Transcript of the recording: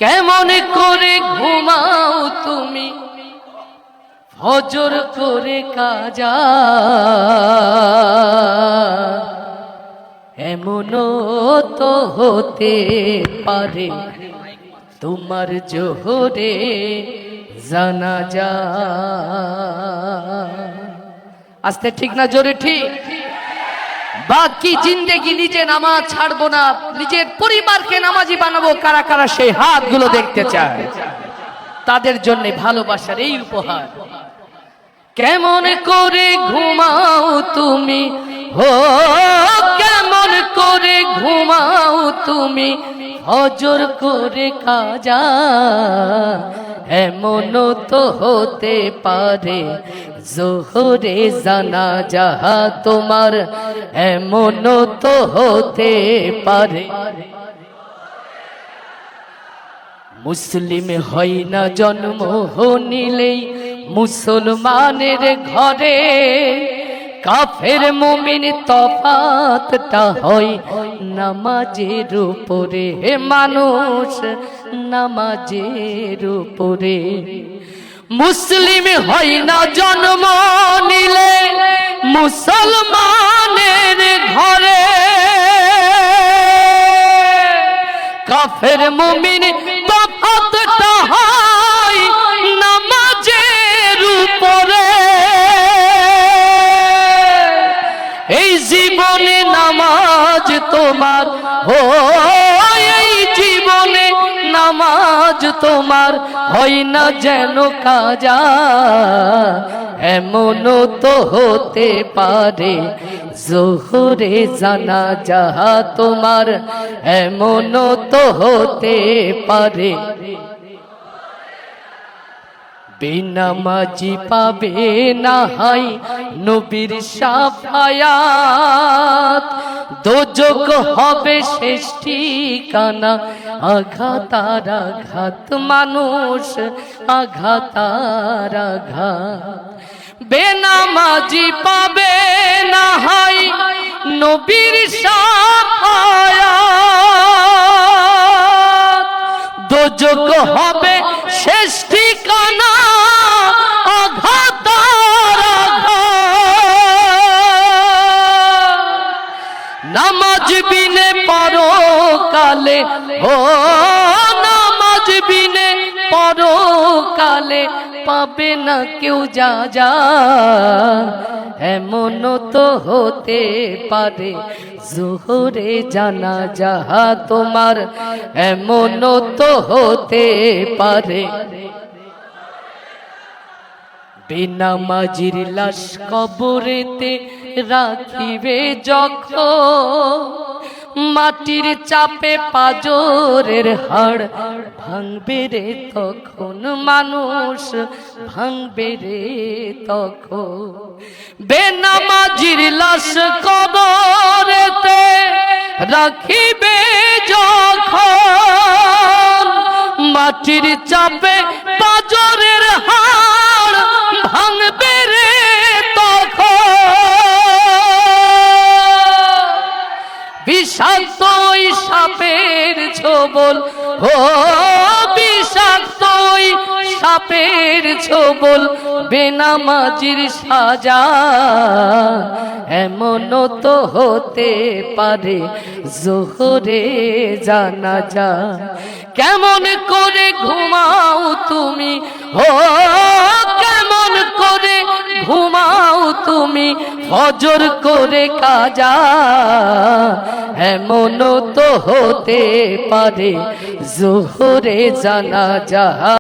কেমন করে ঘুমাও তুমি ফজর করে কাজা, এমনও তো হতে পারে তোমার জোহরে জানাজা। আস্তে ঠিক না জোরে ঠিক? বাকি জিন্দেগি নিজে নামাজ ছাড়বো না, নিজের পরিবারকে নামাজি বানাবো। কারা কারা সেই হাতগুলো দেখতে চায়? তাদের জন্য ভালোবাসার এই উপহার। কেমন করে ঘুমাও তুমি, হো কেমন করে ঘুমাও তুমি ফজর করে কাজা, এমনও তো হতে পারে জোহরে জানাজা তোমার, এমনও তো হতে পারে। মুসলিম হয় না জন্ম নিলেই মুসলমানের ঘরে, কাফের মুমিন তফাতটা হয় নামাজের উপরে। হে মানুষ নামাজের উপরে। মুসলিম হয় না জন্ম নিলে মুসলমানের ঘরে, কাফের মুমিন তফাতটা হয় নামাজের উপরে। এই জীবনে নামাজ তোমার, ও এই জীবনে নামাজ তোমার হয় না যেন কাজা, এমনও তো হতে পারে জোহরে জানাজা তোমার, এমনও তো হতে পারে। বেনামাজি পাবে না হাই নবীর শাফায়াত, দোজখ হবে শেষ ঠিকানা। আঘাত আর আঘাত মানুষ আঘাত আর আঘাত। বেনামাজি পাবে না হাই নবীর শাফায়াত, দোজখ হবে শেষ ঠিকানা। আঘাত আর আঘাত। নামাজ বিনে পরকালে, ও নামাজ বিনে পরকালে পাবে না কেউ যা যা, এমনও তো হতে পারে জোহরে জানাজা তোমার, এমনও তো হতে পারে। বেনামাজির লাশ কবরেতে রাখিবে যখন, মাটির চাপে পাজরের হাড় ভাঙবে রে তখন, মানুষ ভাঙবে রে তখন। বেনামাজির লাশ কবরেতে রাখিবে যখন, মাটির চাপে পাজরের হাড় ভাঙবে রে তখন। বিষাক্ত ওই সাপের ছোবল, ও বিষাক্ত ওই সাপের ছোবল বেনামাজির সাজা, এমনও তো হতে পারে জোহরে জানাজা। কেমন করে ঘুমাও তুমি, ও কেমন করে ঘুমাও তুমি ফজর করে কাজা, এমনও তো হতে পারে জোহরে জানাজা।